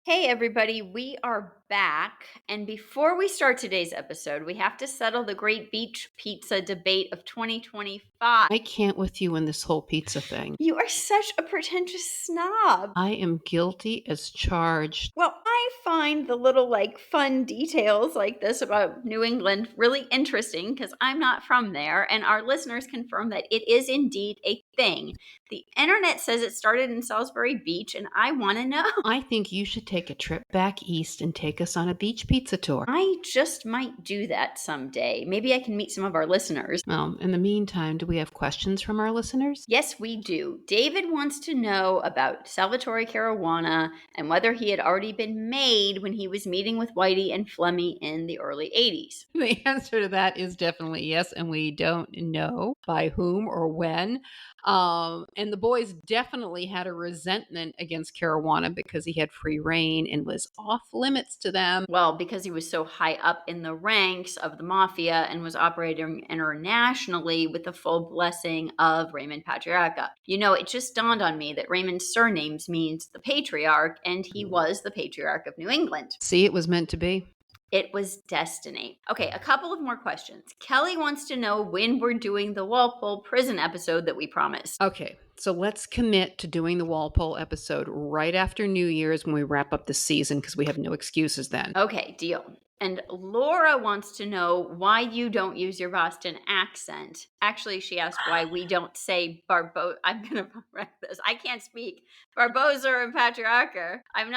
Hey, everybody, we are back. And before we start today's episode, we have to settle the great beach pizza debate of 2025. I can't with you in this whole pizza thing. You are such a pretentious snob. I am guilty as charged. Well, I find the little fun details like this about New England really interesting because I'm not from there, and our listeners confirm that it is indeed a thing. The internet says it started in Salisbury Beach, and I want to know. I think you should take a trip back east and take us on a beach pizza tour. I just might do that someday. Maybe I can meet some of our listeners. Well, in the meantime, do we have questions from our listeners? Yes, we do. David wants to know about Salvatore Caruana and whether he had already been made when he was meeting with Whitey and Flemmy in the early 80s. The answer to that is definitely yes, and we don't know by whom or when. And the boys definitely had a resentment against Caruana because he had free reign and was off limits to them. Well, because he was so high up in the ranks of the mafia and was operating internationally with the full blessing of Raymond Patriarca. You know, it just dawned on me that Raymond's surnames means the patriarch, and he was the patriarch of New England. See, it was meant to be. It was destiny. Okay, a couple of more questions. Kelly wants to know when we're doing the Walpole prison episode that we promised. Okay, so let's commit to doing the Walpole episode right after New Year's when we wrap up the season because we have no excuses then. Okay, deal. And Laura wants to know why you don't use your Boston accent. Actually, she asked why we don't say Barbo. I'm going to correct this. I can't speak Barboza and Patriarca. I'm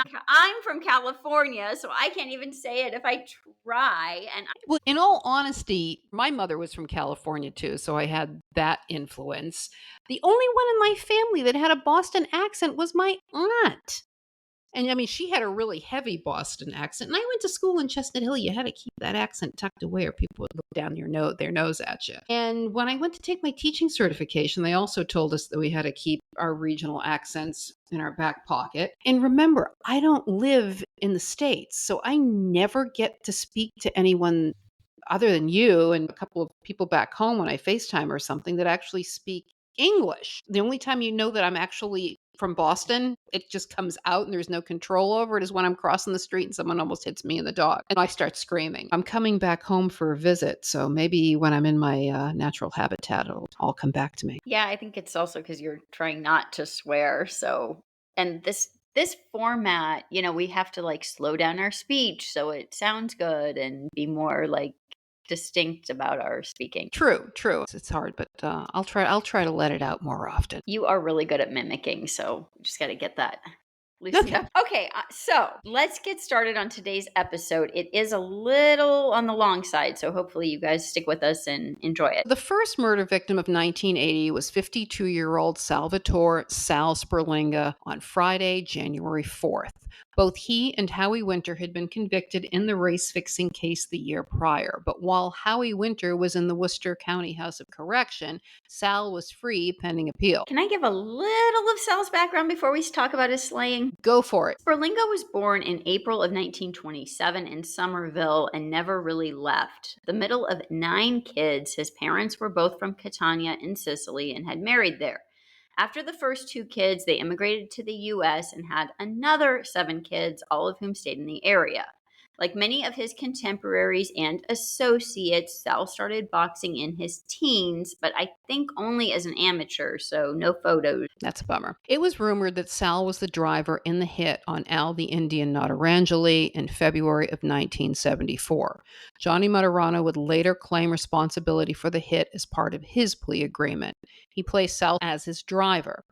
from California, so I can't even say it if I try. And Well, in all honesty, my mother was from California too, so I had that influence. The only one in my family that had a Boston accent was my aunt. And I mean, she had a really heavy Boston accent. And I went to school in Chestnut Hill. You had to keep that accent tucked away or people would look down their nose at you. And when I went to take my teaching certification, they also told us that we had to keep our regional accents in our back pocket. And remember, I don't live in the States, so I never get to speak to anyone other than you and a couple of people back home when I FaceTime or something that actually speak English. The only time you know that I'm actually from Boston, it just comes out and there's no control over it, is when I'm crossing the street and someone almost hits me in the dog and I start screaming. I'm coming back home for a visit, so maybe when I'm in my natural habitat, it'll all come back to me. yeah, I think it's also because you're trying not to swear. So, and this format, we have to slow down our speech so it sounds good and be more distinct about our speaking. True. It's hard, but I'll try to let it out more often. You are really good at mimicking, so we just got to get that loosened up. Okay, so let's get started on today's episode. It is a little on the long side, so hopefully you guys stick with us and enjoy it. The first murder victim of 1980 was 52-year-old Salvatore Sal Sperlinga on Friday, January 4th. Both he and Howie Winter had been convicted in the race-fixing case the year prior, but while Howie Winter was in the Worcester County House of Correction, Sal was free pending appeal. Can I give a little of Sal's background before we talk about his slaying? Go for it. Sperlinga was born in April of 1927 in Somerville and never really left. The middle of 9 kids, his parents were both from Catania in Sicily and had married there. After the first 2 kids, they immigrated to the U.S. and had another 7 kids, all of whom stayed in the area. Like many of his contemporaries and associates, Sal started boxing in his teens, but I think only as an amateur, so no photos. That's a bummer. It was rumored that Sal was the driver in the hit on Al the Indian Notarangeli in February of 1974. Johnny Maturana would later claim responsibility for the hit as part of his plea agreement. He placed Sal as his driver.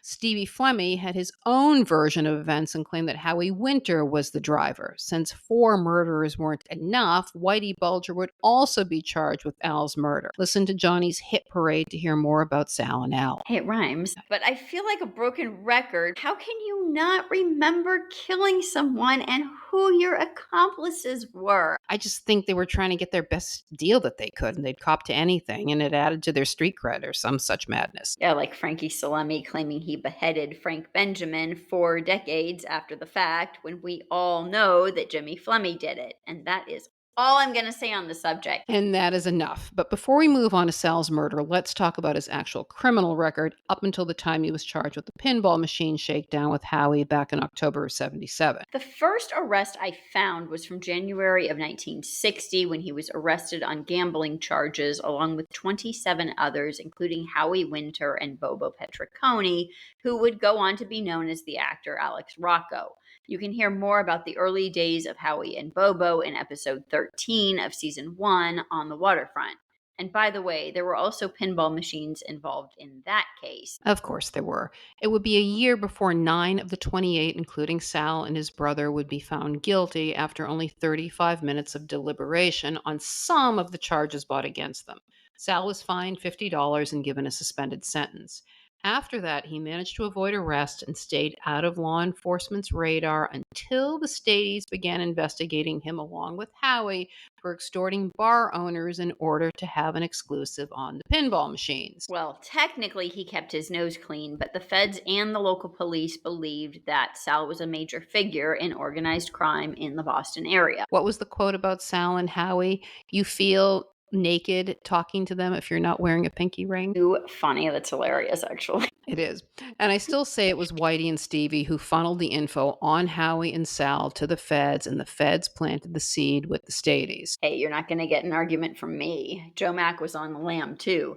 Stevie Flemmy had his own version of events and claimed that Howie Winter was the driver. Since 4 murderers weren't enough, Whitey Bulger would also be charged with Al's murder. Listen to Johnny's hit parade to hear more about Sal and Al. Hey, it rhymes. But I feel like a broken record. How can you not remember killing someone and who your accomplices were? I just think they were trying to get their best deal that they could, and they'd cop to anything, and it added to their street cred or some such madness. Yeah, like Frankie Salemi claiming he beheaded Frank Benjamin 4 decades after the fact, when we all know that Jimmy Flemmy did it. And that is All I'm going to say on the subject. And that is enough. But before we move on to Sal's murder, let's talk about his actual criminal record up until the time he was charged with the pinball machine shakedown with Howie back in October of 77. The first arrest I found was from January of 1960 when he was arrested on gambling charges along with 27 others, including Howie Winter and Bobo Petricone, who would go on to be known as the actor Alex Rocco. You can hear more about the early days of Howie and Bobo in episode 13 of season 1 on the waterfront. And by the way, there were also pinball machines involved in that case. Of course, there were. It would be a year before 9 of the 28, including Sal and his brother, would be found guilty after only 35 minutes of deliberation on some of the charges brought against them. Sal was fined $50 and given a suspended sentence. After that, he managed to avoid arrest and stayed out of law enforcement's radar until the Stadies began investigating him along with Howie for extorting bar owners in order to have an exclusive on the pinball machines. Well, technically, he kept his nose clean, but the feds and the local police believed that Sal was a major figure in organized crime in the Boston area. What was the quote about Sal and Howie? You feel naked talking to them if you're not wearing a pinky ring? Too funny. That's hilarious, actually. It is. And I still say it was Whitey and Stevie who funneled the info on Howie and Sal to the feds, and the feds planted the seed with the Stadies. Hey, you're not going to get an argument from me. Joe Mack was on the lam, too.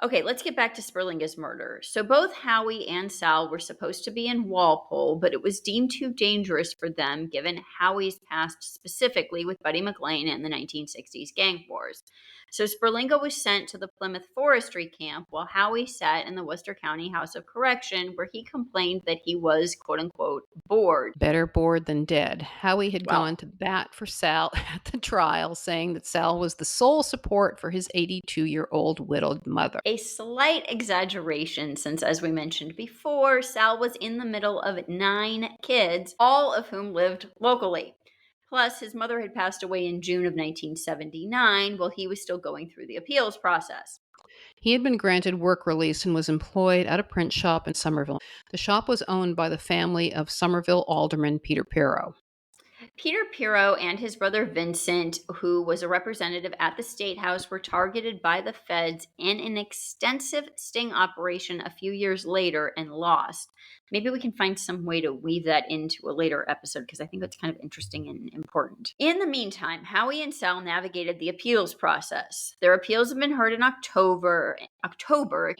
Okay, let's get back to Sperlinga's murder. So both Howie and Sal were supposed to be in Walpole, but it was deemed too dangerous for them given Howie's past specifically with Buddy McLean and the 1960s gang wars. So Sperlinga was sent to the Plymouth Forestry Camp while Howie sat in the Worcester County House of Correction where he complained that he was, quote unquote, bored. Better bored than dead. Howie had gone to bat for Sal at the trial, saying that Sal was the sole support for his 82-year-old widowed mother. A slight exaggeration since, as we mentioned before, Sal was in the middle of 9 kids, all of whom lived locally. Plus, his mother had passed away in June of 1979 while he was still going through the appeals process. He had been granted work release and was employed at a print shop in Somerville. The shop was owned by the family of Somerville alderman Peter Pirro. Peter Pirro and his brother Vincent, who was a representative at the State House, were targeted by the feds in an extensive sting operation a few years later and lost. Maybe we can find some way to weave that into a later episode because I think it's kind of interesting and important. In the meantime, Howie and Sal navigated the appeals process. Their appeals have been heard in October,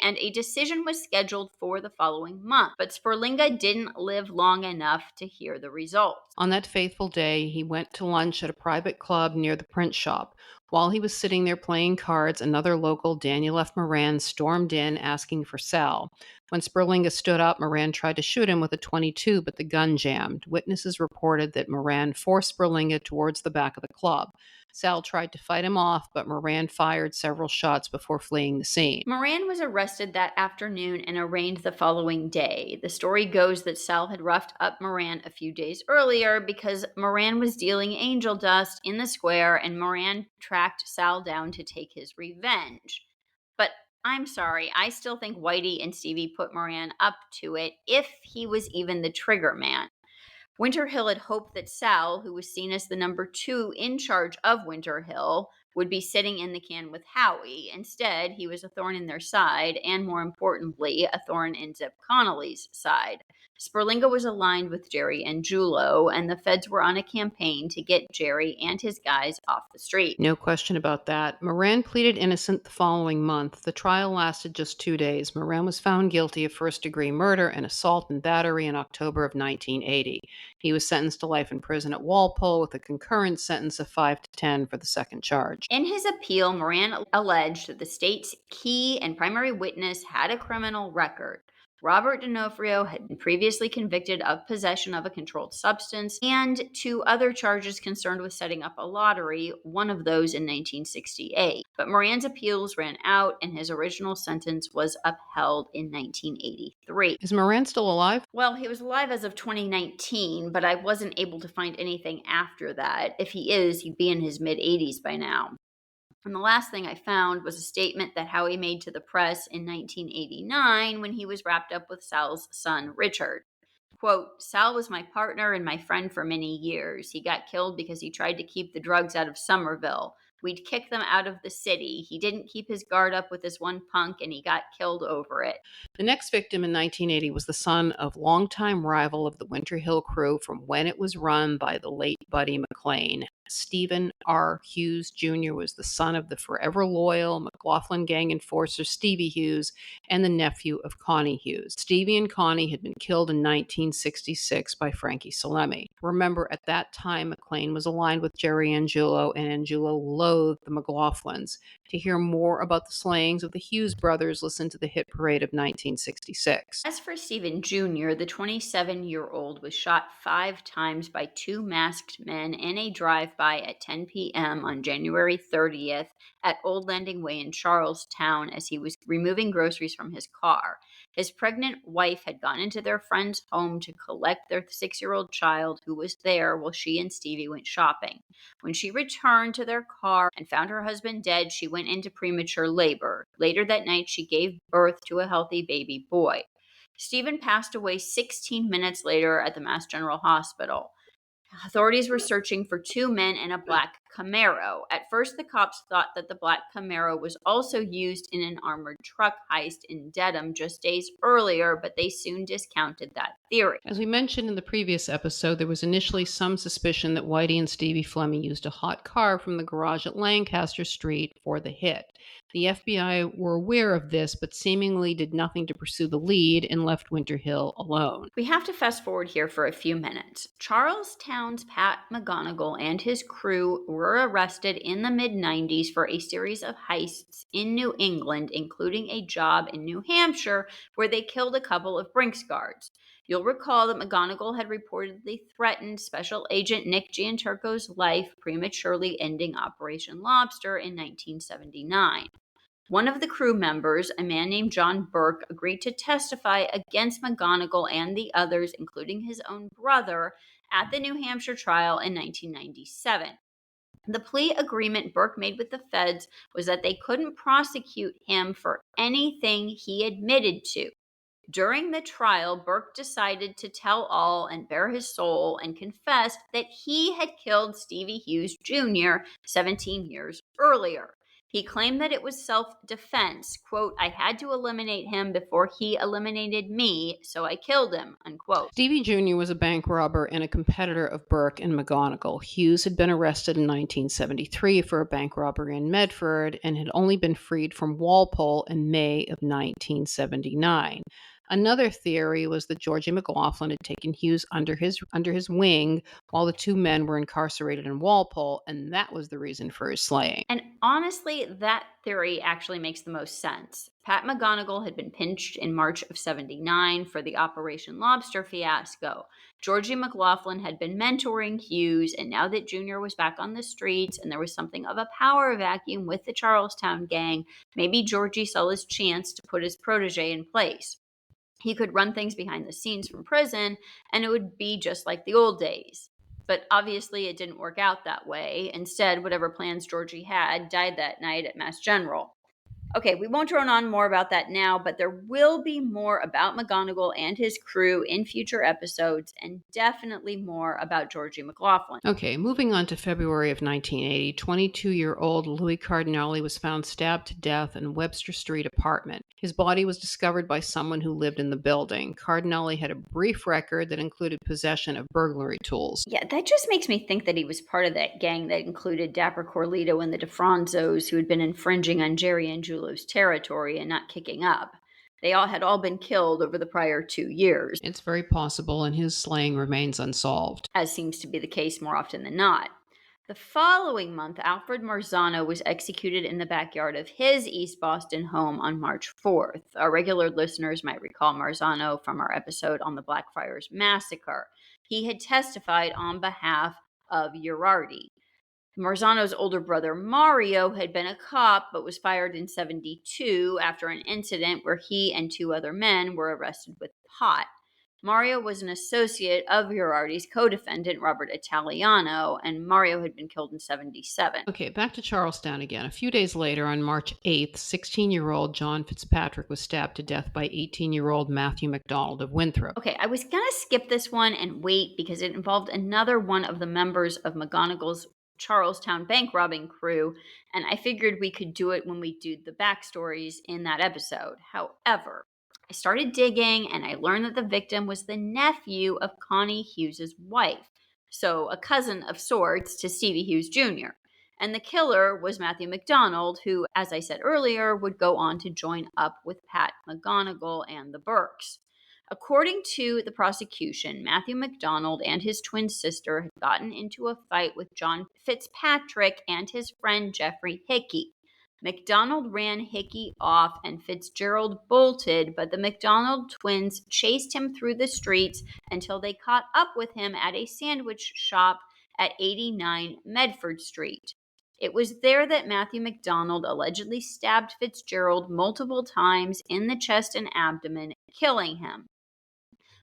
and a decision was scheduled for the following month. But Sperlinga didn't live long enough to hear the results. On that fateful day, he went to lunch at a private club near the print shop. While he was sitting there playing cards, another local, Daniel F. Moran, stormed in asking for Sal. When Sperlinga stood up, Moran tried to shoot him with a .22, but the gun jammed. Witnesses reported that Moran forced Sperlinga towards the back of the club. Sal tried to fight him off, but Moran fired several shots before fleeing the scene. Moran was arrested that afternoon and arraigned the following day. The story goes that Sal had roughed up Moran a few days earlier because Moran was dealing angel dust in the square and Moran tracked Sal down to take his revenge. But I'm sorry, I still think Whitey and Stevie put Moran up to it if he was even the trigger man. Winter Hill had hoped that Sal, who was seen as the number 2 in charge of Winter Hill, would be sitting in the can with Howie. Instead, he was a thorn in their side, and more importantly, a thorn in Zip Connolly's side. Sperlinga was aligned with Jerry and Julo, and the feds were on a campaign to get Jerry and his guys off the street. No question about that. Moran pleaded innocent the following month. The trial lasted just 2 days. Moran was found guilty of first-degree murder and assault and battery in October of 1980. He was sentenced to life in prison at Walpole with a concurrent sentence of 5 to 10 for the second charge. In his appeal, Moran alleged that the state's key and primary witness had a criminal record. Robert D'Onofrio had been previously convicted of possession of a controlled substance and 2 other charges concerned with setting up a lottery, one of those in 1968. But Moran's appeals ran out and his original sentence was upheld in 1983. Is Moran still alive? Well, he was alive as of 2019, but I wasn't able to find anything after that. If he is, he'd be in his mid-80s by now. And the last thing I found was a statement that Howie made to the press in 1989 when he was wrapped up with Sal's son, Richard. Quote, Sal was my partner and my friend for many years. He got killed because he tried to keep the drugs out of Somerville. We'd kick them out of the city. He didn't keep his guard up with this one punk and he got killed over it. The next victim in 1980 was the son of longtime rival of the Winter Hill crew from when it was run by the late Buddy McLean. Stephen R. Hughes Jr. was the son of the forever loyal McLaughlin gang enforcer Stevie Hughes and the nephew of Connie Hughes. Stevie and Connie had been killed in 1966 by Frankie Salemi. Remember, at that time, McLean was aligned with Jerry Angulo, and Angulo loathed the McLaughlins. To hear more about the slayings of the Hughes brothers, listen to the hit parade of 1966. As for Stephen Jr., the 27-year-old was shot 5 times by 2 masked men in a drive-by at 10 p.m. on January 30th at Old Landing Way in Charlestown as he was removing groceries from his car. His pregnant wife had gone into their friend's home to collect their 6-year-old child who was there while she and Stevie went shopping. When she returned to their car and found her husband dead, she went into premature labor. Later that night, she gave birth to a healthy baby boy. Stephen passed away 16 minutes later at the Mass General Hospital. Authorities were searching for 2 men in a black Camaro. At first, the cops thought that the black Camaro was also used in an armored truck heist in Dedham just days earlier, but they soon discounted that theory. As we mentioned in the previous episode, there was initially some suspicion that Whitey and Stevie Fleming used a hot car from the garage at Lancaster Street for the hit. The FBI were aware of this, but seemingly did nothing to pursue the lead and left Winter Hill alone. We have to fast forward here for a few minutes. Charlestown's Pat McGonigal and his crew were arrested in the mid-90s for a series of heists in New England, including a job in New Hampshire where they killed a couple of Brinks guards. You'll recall that McGonigal had reportedly threatened Special Agent Nick Gianturco's life, prematurely ending Operation Lobster in 1979. One of the crew members, a man named John Burke, agreed to testify against McGonigal and the others, including his own brother, at the New Hampshire trial in 1997. The plea agreement Burke made with the feds was that they couldn't prosecute him for anything he admitted to. During the trial, Burke decided to tell all and bare his soul and confessed that he had killed Stevie Hughes Jr. 17 years earlier. He claimed that it was self-defense. Quote, I had to eliminate him before he eliminated me, so I killed him, unquote. Stevie Jr. was a bank robber and a competitor of Burke and McGonigal. Hughes had been arrested in 1973 for a bank robbery in Medford and had only been freed from Walpole in May of 1979. Another theory was that Georgie McLaughlin had taken Hughes under his wing while the 2 men were incarcerated in Walpole, and that was the reason for his slaying. And honestly, that theory actually makes the most sense. Pat McGonigal had been pinched in March of 79 for the Operation Lobster fiasco. Georgie McLaughlin had been mentoring Hughes, and now that Jr. was back on the streets and there was something of a power vacuum with the Charlestown gang, maybe Georgie saw his chance to put his protege in place. He could run things behind the scenes from prison, and it would be just like the old days. But obviously, it didn't work out that way. Instead, whatever plans Georgie had died that night at Mass General. Okay, we won't drone on more about that now, but there will be more about McGonigal and his crew in future episodes, and definitely more about Georgie McLaughlin. Okay, moving on to February of 1980, 22-year-old Louis Cardinale was found stabbed to death in Webster Street apartment. His body was discovered by someone who lived in the building. Cardinale had a brief record that included possession of burglary tools. Yeah, that just makes me think that he was part of that gang that included Dapper Corlito and the DeFranzos, who had been infringing on Jerry Angulo's territory and not kicking up. They had all been killed over the prior 2 years. It's very possible, and his slaying remains unsolved, as seems to be the case more often than not. The following month, Alfred Marzano was executed in the backyard of his East Boston home on March 4th. Our regular listeners might recall Marzano from our episode on the Blackfriars Massacre. He had testified on behalf of Uriarty. Marzano's older brother Mario had been a cop but was fired in 1972 after an incident where he and 2 other men were arrested with pot. Mario was an associate of Girardi's co-defendant, Robert Italiano, and Mario had been killed in 1977. Okay, back to Charlestown again. A few days later, on March 8th, 16-year-old John Fitzpatrick was stabbed to death by 18-year-old Matthew McDonald of Winthrop. Okay, I was going to skip this one and wait because it involved another one of the members of McGonagall's Charlestown bank robbing crew, and I figured we could do it when we do the backstories in that episode. However, I started digging and I learned that the victim was the nephew of Connie Hughes's wife, so a cousin of sorts to Stevie Hughes Jr. And the killer was Matthew McDonald, who, as I said earlier, would go on to join up with Pat McGonagall and the Burkes. According to the prosecution, Matthew McDonald and his twin sister had gotten into a fight with John Fitzpatrick and his friend Jeffrey Hickey. McDonald ran Hickey off and Fitzgerald bolted, but the McDonald twins chased him through the streets until they caught up with him at a sandwich shop at 89 Medford Street. It was there that Matthew McDonald allegedly stabbed Fitzgerald multiple times in the chest and abdomen, killing him.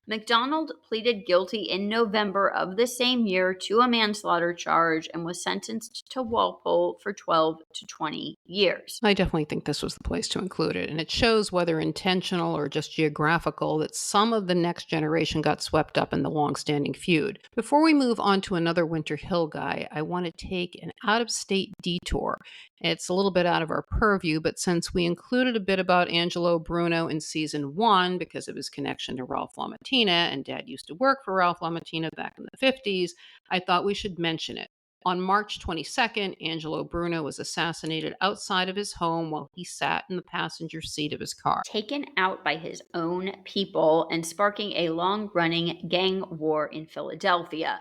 McDonald pleaded guilty in November of the same year to a manslaughter charge and was sentenced to Walpole for 12 to 20 years. I definitely think this was the place to include it, and it shows, whether intentional or just geographical, that some of the next generation got swept up in the long-standing feud. Before we move on to another Winter Hill guy, I want to take an out-of-state detour. It's a little bit out of our purview, but since we included a bit about Angelo Bruno in season 1 because of his connection to Ralph LaMattina, and Dad used to work for Ralph LaMattina back in the 50s, I thought we should mention it. On March 22nd, Angelo Bruno was assassinated outside of his home while he sat in the passenger seat of his car. Taken out by his own people and sparking a long-running gang war in Philadelphia.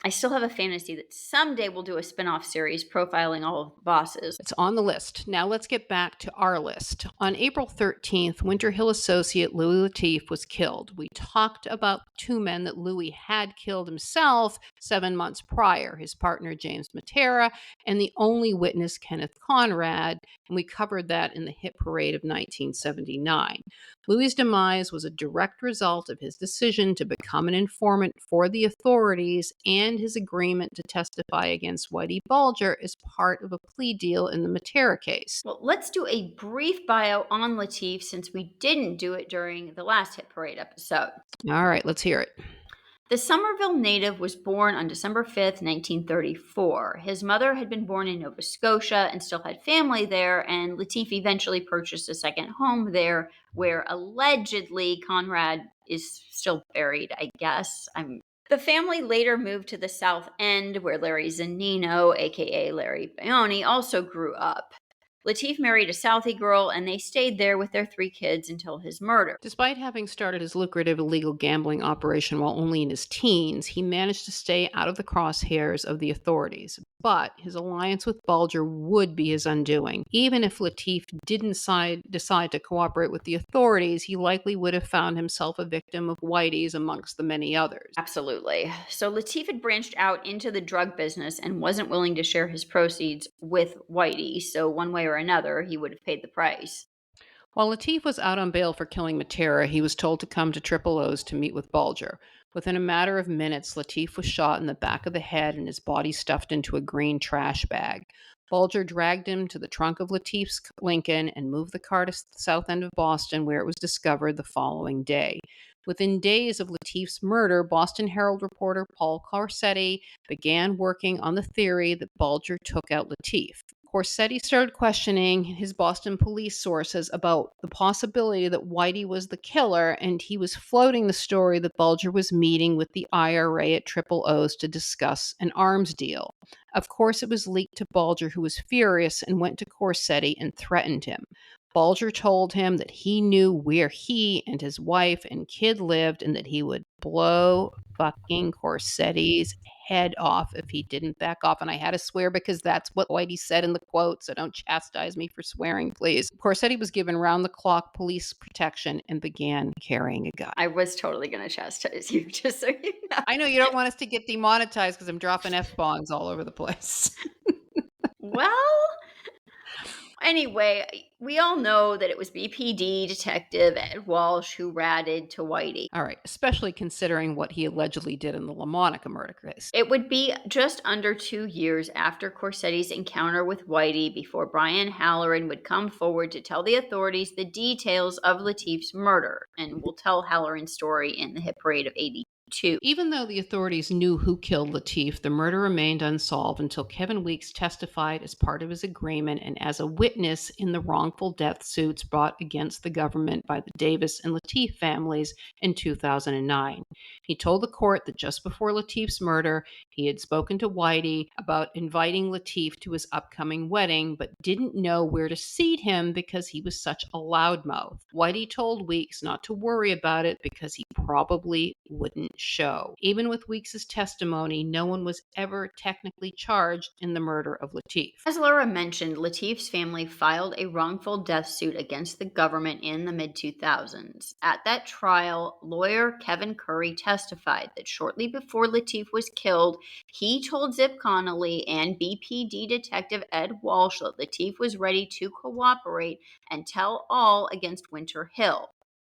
I still have a fantasy that someday we'll do a spin-off series profiling all of the bosses. It's on the list. Now let's get back to our list. On April 13th, Winter Hill associate Louis Litif was killed. We talked about two men that Louis had killed himself 7 months prior, his partner James Matera and the only witness Kenneth Conrad, and we covered that in the hit parade of 1979. Louis's demise was a direct result of his decision to become an informant for the authorities and his agreement to testify against Whitey Bulger as part of a plea deal in the Matera case. Well, let's do a brief bio on Litif since we didn't do it during the last hit parade episode. All right, let's hear it. The Somerville native was born on December 5th, 1934. His mother had been born in Nova Scotia and still had family there, and Litif eventually purchased a second home there where allegedly Conrad is still buried, I guess. The family later moved to the South End where Larry Zanino, aka Larry Bayoni, also grew up. Litif married a Southie girl, and they stayed there with their 3 kids until his murder. Despite having started his lucrative illegal gambling operation while only in his teens, he managed to stay out of the crosshairs of the authorities. But his alliance with Bulger would be his undoing. Even if Litif didn't decide to cooperate with the authorities, he likely would have found himself a victim of Whitey's amongst the many others. Absolutely. So Litif had branched out into the drug business and wasn't willing to share his proceeds with Whitey, so one way or another, he would have paid the price. While Litif was out on bail for killing Matera, he was told to come to Triple O's to meet with Bulger. Within a matter of minutes, Litif was shot in the back of the head and his body stuffed into a green trash bag. Bulger dragged him to the trunk of Latif's Lincoln and moved the car to the south end of Boston, where it was discovered the following day. Within days of Latif's murder, Boston Herald reporter Paul Corsetti began working on the theory that Bulger took out Litif. Corsetti started questioning his Boston police sources about the possibility that Whitey was the killer, and he was floating the story that Bulger was meeting with the IRA at Triple O's to discuss an arms deal. Of course, it was leaked to Bulger, who was furious and went to Corsetti and threatened him. Bulger told him that he knew where he and his wife and kid lived and that he would blow fucking Corsetti's head off if he didn't back off. And I had to swear because that's what Whitey said in the quote, so don't chastise me for swearing, please. Corsetti was given round-the-clock police protection and began carrying a gun. I was totally going to chastise you, just so you know. I know you don't want us to get demonetized because I'm dropping F-bombs all over the place. Well, Anyway, we all know that it was BPD Detective Ed Walsh who ratted to Whitey. All right, especially considering what he allegedly did in the Lamonica murder case. It would be just under 2 years after Corsetti's encounter with Whitey before Brian Halloran would come forward to tell the authorities the details of Latif's murder. And we'll tell Halloran's story in the hit parade of 82. Even though the authorities knew who killed Litif, the murder remained unsolved until Kevin Weeks testified as part of his agreement and as a witness in the wrongful death suits brought against the government by the Davis and Litif families in 2009. He told the court that just before Latif's murder, he had spoken to Whitey about inviting Litif to his upcoming wedding, but didn't know where to seat him because he was such a loudmouth. Whitey told Weeks not to worry about it because he probably wouldn't show. Even with Weeks' testimony, no one was ever technically charged in the murder of Litif. As Lara mentioned, Latif's family filed a wrongful death suit against the government in the mid-2000s. At that trial, lawyer Kevin Curry testified that shortly before Litif was killed, he told Zip Connolly and BPD Detective Ed Walsh that Litif was ready to cooperate and tell all against Winter Hill.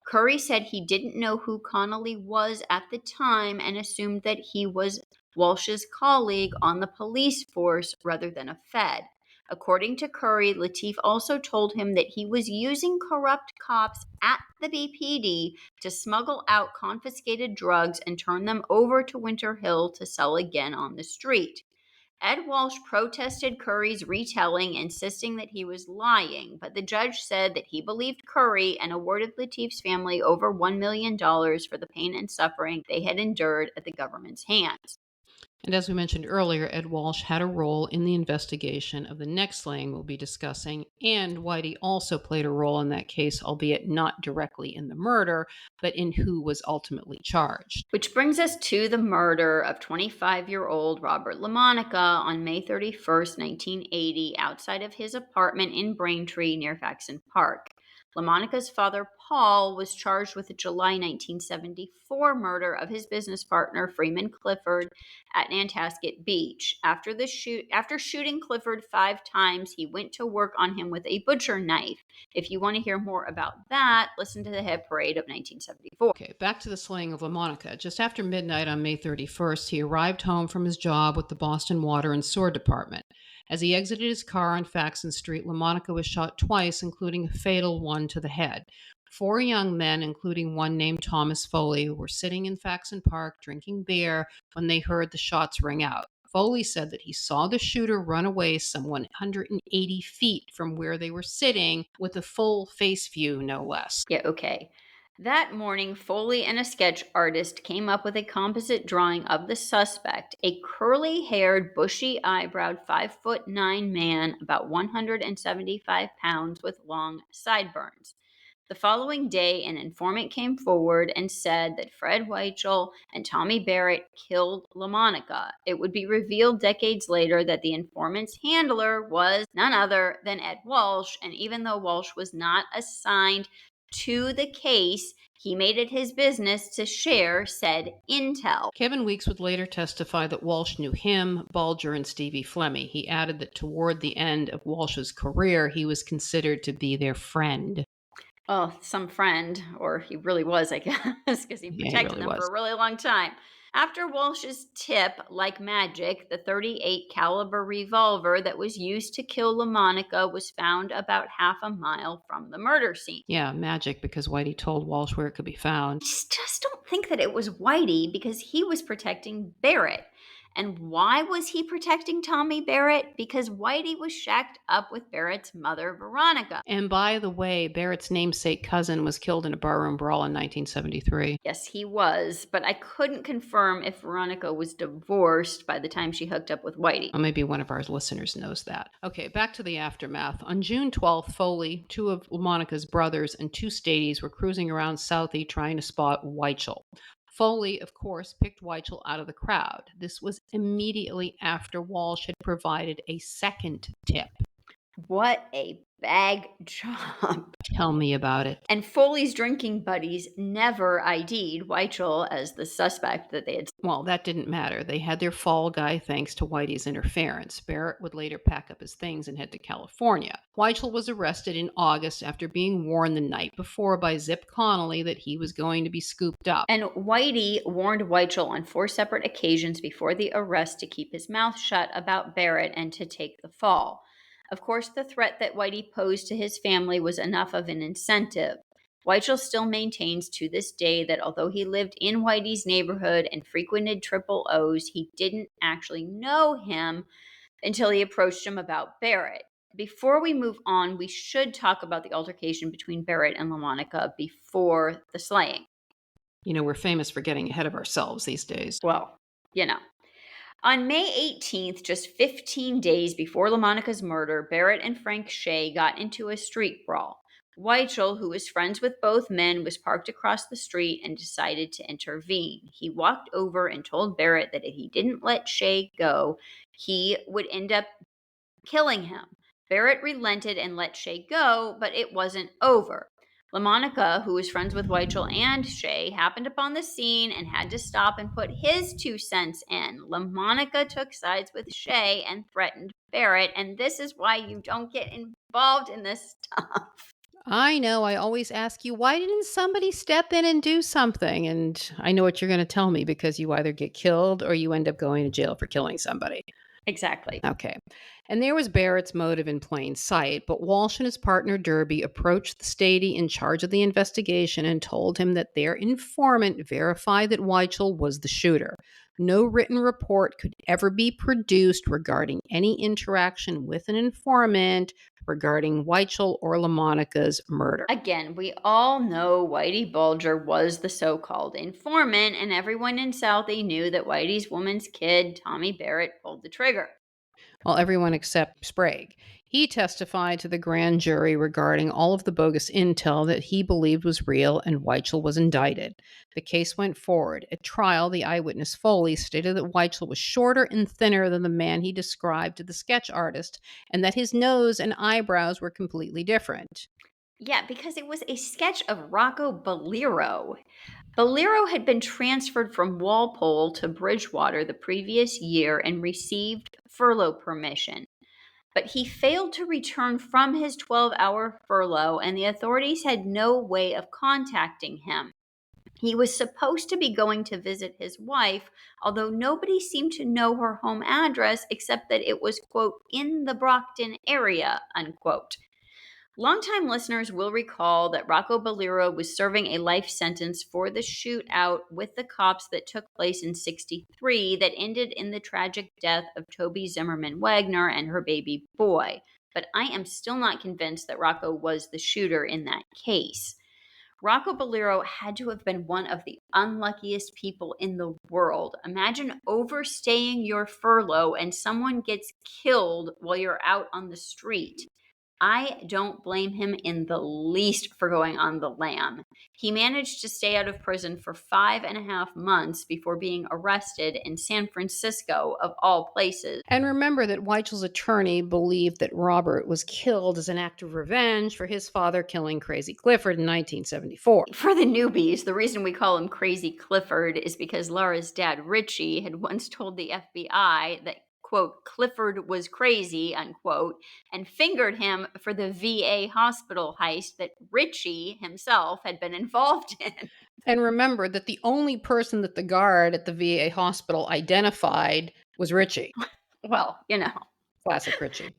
Curry said he didn't know who Connolly was at the time and assumed that he was Walsh's colleague on the police force rather than a Fed. According to Curry, Litif also told him that he was using corrupt cops at the BPD to smuggle out confiscated drugs and turn them over to Winter Hill to sell again on the street. Ed Walsh protested Curry's retelling, insisting that he was lying, but the judge said that he believed Curry and awarded Latif's family over $1 million for the pain and suffering they had endured at the government's hands. And as we mentioned earlier, Ed Walsh had a role in the investigation of the next slaying we'll be discussing, and Whitey also played a role in that case, albeit not directly in the murder, but in who was ultimately charged. Which brings us to the murder of 25-year-old Robert Lamonica on May 31st, 1980, outside of his apartment in Braintree near Faxon Park. Lamonica's father, Paul, was charged with the July 1974 murder of his business partner, Freeman Clifford, at Nantasket Beach. After shooting Clifford 5 times, he went to work on him with a butcher knife. If you want to hear more about that, listen to the hit parade of 1974. Okay, back to the slaying of Lamonica. Just after midnight on May 31st, he arrived home from his job with the Boston Water and Sewer Department. As he exited his car on Faxon Street, Lamonica was shot twice, including a fatal one to the head. 4 young men, including one named Thomas Foley, were sitting in Faxon Park drinking beer when they heard the shots ring out. Foley said that he saw the shooter run away some 180 feet from where they were sitting with a full face view, no less. Yeah, okay. That morning, Foley and a sketch artist came up with a composite drawing of the suspect, a curly-haired, bushy-eyebrowed 5'9" man, about 175 pounds, with long sideburns. The following day, an informant came forward and said that Fred Weichel and Tommy Barrett killed Lamonica. It would be revealed decades later that the informant's handler was none other than Ed Walsh, and even though Walsh was not assigned to the case, he made it his business to share said intel. Kevin Weeks would later testify that Walsh knew him, Bulger, and Stevie Flemmi. He added that toward the end of Walsh's career, he was considered to be their friend. Oh, some friend, or he really was, I guess, because he protected them for a really long time. After Walsh's tip, like magic, the .38 caliber revolver that was used to kill Lamonica was found about half a mile from the murder scene. Yeah, magic, because Whitey told Walsh where it could be found. Just don't think that it was Whitey, because he was protecting Barrett. And why was he protecting Tommy Barrett? Because Whitey was shacked up with Barrett's mother, Veronica. And by the way, Barrett's namesake cousin was killed in a barroom brawl in 1973. Yes, he was, but I couldn't confirm if Veronica was divorced by the time she hooked up with Whitey. Well, maybe one of our listeners knows that. Okay, back to the aftermath. On June 12th, Foley, 2 of Lamonica's brothers, and 2 stadies were cruising around Southie trying to spot Weichel. Foley, of course, picked Weichel out of the crowd. This was immediately after Walsh had provided a second tip. What a bag job. Tell me about it. And Foley's drinking buddies never ID'd Weichel as the suspect that they had. Well, that didn't matter. They had their fall guy thanks to Whitey's interference. Barrett would later pack up his things and head to California. Weichel was arrested in August after being warned the night before by Zip Connolly that he was going to be scooped up. And Whitey warned Weichel on 4 separate occasions before the arrest to keep his mouth shut about Barrett and to take the fall. Of course, the threat that Whitey posed to his family was enough of an incentive. Weichel still maintains to this day that although he lived in Whitey's neighborhood and frequented Triple O's, he didn't actually know him until he approached him about Barrett. Before we move on, we should talk about the altercation between Barrett and Lamonica before the slaying. You know, we're famous for getting ahead of ourselves these days. Well, you know. On May 18th, just 15 days before Lamonica's murder, Barrett and Frank Shea got into a street brawl. Weichel, who was friends with both men, was parked across the street and decided to intervene. He walked over and told Barrett that if he didn't let Shea go, he would end up killing him. Barrett relented and let Shea go, but it wasn't over. Lamonica, who was friends with Weichel and Shea, happened upon the scene and had to stop and put his 2 cents in. Lamonica took sides with Shea and threatened Barrett, and this is why you don't get involved in this stuff. I know. I always ask you, why didn't somebody step in and do something? And I know what you're going to tell me because you either get killed or you end up going to jail for killing somebody. Exactly. Okay. And there was Barrett's motive in plain sight, but Walsh and his partner Derby approached the statey in charge of the investigation and told him that their informant verified that Weichel was the shooter. No written report could ever be produced regarding any interaction with an informant regarding Weichel or Lamonica's murder. Again, we all know Whitey Bulger was the so-called informant, and everyone in Southie knew that Whitey's woman's kid, Tommy Barrett, pulled the trigger. Well, everyone except Sprague. He testified to the grand jury regarding all of the bogus intel that he believed was real, and Weichel was indicted. The case went forward. At trial, the eyewitness Foley stated that Weichel was shorter and thinner than the man he described to the sketch artist, and that his nose and eyebrows were completely different. Yeah, because it was a sketch of Rocco Bolero. Bolero had been transferred from Walpole to Bridgewater the previous year and received furlough permission. But he failed to return from his 12-hour furlough, and the authorities had no way of contacting him. He was supposed to be going to visit his wife, although nobody seemed to know her home address except that it was, quote, in the Brockton area, unquote. Longtime listeners will recall that Rocco Bolero was serving a life sentence for the shootout with the cops that took place in '63 that ended in the tragic death of Toby Zimmerman Wagner and her baby boy. But I am still not convinced that Rocco was the shooter in that case. Rocco Bolero had to have been one of the unluckiest people in the world. Imagine overstaying your furlough and someone gets killed while you're out on the street. I don't blame him in the least for going on the lam. He managed to stay out of prison for 5.5 months before being arrested in San Francisco, of all places. And remember that Weichel's attorney believed that Robert was killed as an act of revenge for his father killing Crazy Clifford in 1974. For the newbies, the reason we call him Crazy Clifford is because Lara's dad, Richie, had once told the FBI that, quote, Clifford was crazy, unquote, and fingered him for the VA hospital heist that Richie himself had been involved in. And remember that the only person that the guard at the VA hospital identified was Richie. Well, you know. Classic Richie.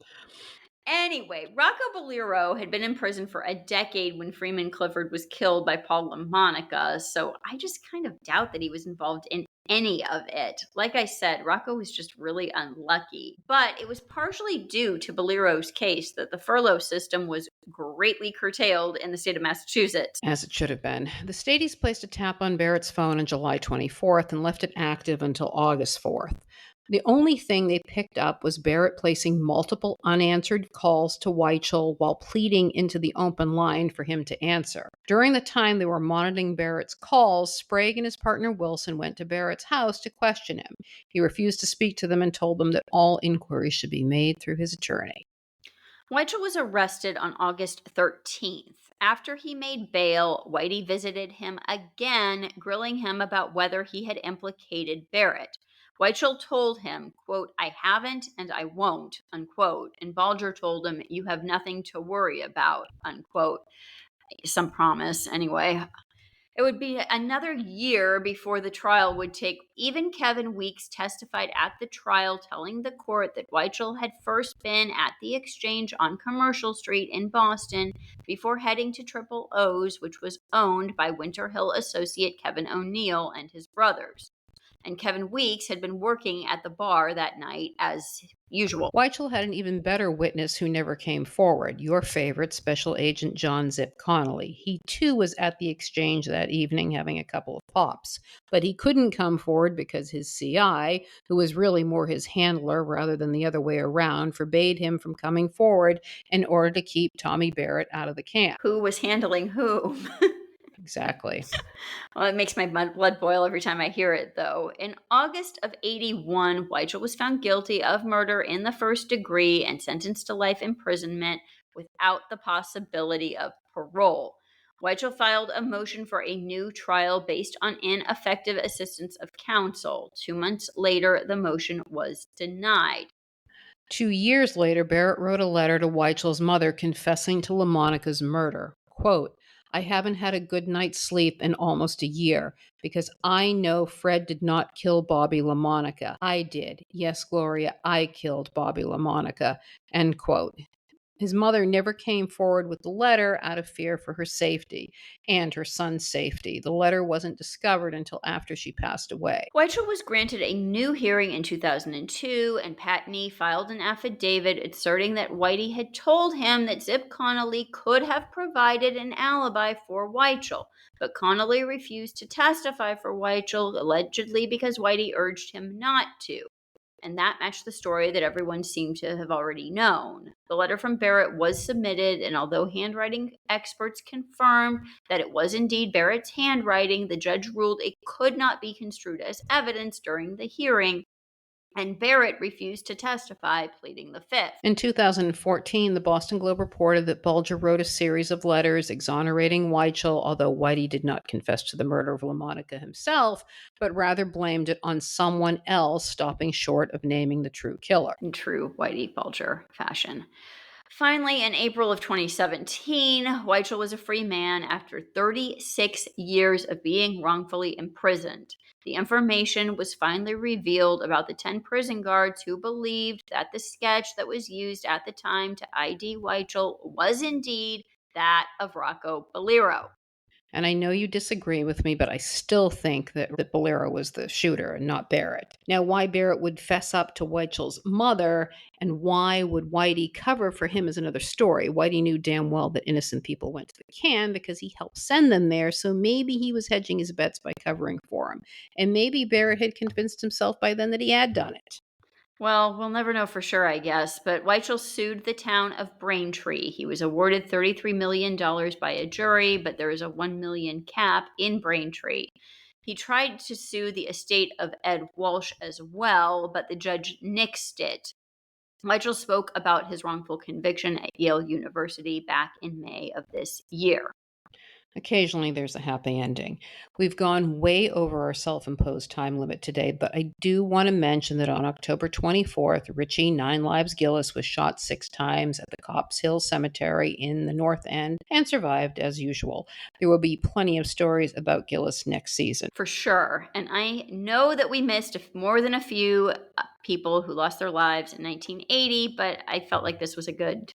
Anyway, Rocco Bolero had been in prison for a decade when Freeman Clifford was killed by Paul LaMonica, so I just kind of doubt that he was involved in any of it. Like I said, Rocco was just really unlucky. But it was partially due to Bolero's case that the furlough system was greatly curtailed in the state of Massachusetts. As it should have been. The Stadies placed a tap on Barrett's phone on July 24th and left it active until August 4th. The only thing they picked up was Barrett placing multiple unanswered calls to Weichel while pleading into the open line for him to answer. During the time they were monitoring Barrett's calls, Sprague and his partner Wilson went to Barrett's house to question him. He refused to speak to them and told them that all inquiries should be made through his attorney. Weichel was arrested on August 13th. After he made bail, Whitey visited him again, grilling him about whether he had implicated Barrett. Weichel told him, quote, "I haven't and I won't," unquote. And Bulger told him, "You have nothing to worry about," unquote. Some promise, anyway. It would be another year before the trial would take. Even Kevin Weeks testified at the trial, telling the court that Weichel had first been at the Exchange on Commercial Street in Boston before heading to Triple O's, which was owned by Winter Hill associate Kevin O'Neill and his brothers. And Kevin Weeks had been working at the bar that night as usual. Weichel had an even better witness who never came forward, your favorite Special Agent John Zip Connolly. He too was at the Exchange that evening having a couple of pops, but he couldn't come forward because his CI, who was really more his handler rather than the other way around, forbade him from coming forward in order to keep Tommy Barrett out of the camp. Who was handling whom? Exactly. Well, it makes my blood boil every time I hear it, though. In August of 81, Weichel was found guilty of murder in the first degree and sentenced to life imprisonment without the possibility of parole. Weichel filed a motion for a new trial based on ineffective assistance of counsel. 2 months later, the motion was denied. 2 years later, Barrett wrote a letter to Weichel's mother confessing to Lamonica's murder. Quote, "I haven't had a good night's sleep in almost a year because I know Fred did not kill Bobby Lamonica. I did. Yes, Gloria, I killed Bobby Lamonica." End quote. His mother never came forward with the letter out of fear for her safety and her son's safety. The letter wasn't discovered until after she passed away. Weichel was granted a new hearing in 2002, and Pat Nee filed an affidavit asserting that Whitey had told him that Zip Connolly could have provided an alibi for Weichel, but Connolly refused to testify for Weichel, allegedly because Whitey urged him not to. And that matched the story that everyone seemed to have already known. The letter from Barrett was submitted, and although handwriting experts confirmed that it was indeed Barrett's handwriting, the judge ruled it could not be construed as evidence during the hearing, and Barrett refused to testify, pleading the fifth. In 2014, the Boston Globe reported that Bulger wrote a series of letters exonerating Weichel, although Whitey did not confess to the murder of Lamonica himself, but rather blamed it on someone else, stopping short of naming the true killer. In true Whitey Bulger fashion. Finally, in April of 2017, Weichel was a free man after 36 years of being wrongfully imprisoned. The information was finally revealed about the 10 prison guards who believed that the sketch that was used at the time to ID Weichel was indeed that of Rocco Bolero. And I know you disagree with me, but I still think that Bolero was the shooter and not Barrett. Now, why Barrett would fess up to Weichel's mother and why would Whitey cover for him is another story. Whitey knew damn well that innocent people went to the can because he helped send them there, so maybe he was hedging his bets by covering for him. And maybe Barrett had convinced himself by then that he had done it. Well, we'll never know for sure, I guess, but Weichel sued the town of Braintree. He was awarded $33 million by a jury, but there is a $1 million cap in Braintree. He tried to sue the estate of Ed Walsh as well, but the judge nixed it. Weichel spoke about his wrongful conviction at Yale University back in May of this year. Occasionally there's a happy ending. We've gone way over our self-imposed time limit today, but I do want to mention that on October 24th, Richie Nine Lives Gillis was shot 6 times at the Cops Hill Cemetery in the North End and survived as usual. There will be plenty of stories about Gillis next season. For sure. And I know that we missed more than a few people who lost their lives in 1980, but I felt like this was a good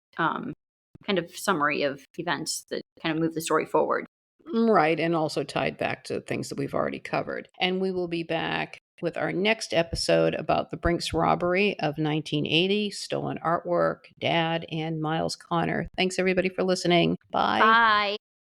kind of summary of events that kind of move the story forward. Right, and also tied back to things that we've already covered. And we will be back with our next episode about the Brinks robbery of 1980, stolen artwork, Dad, and Miles Connor. Thanks everybody for listening. Bye. Bye.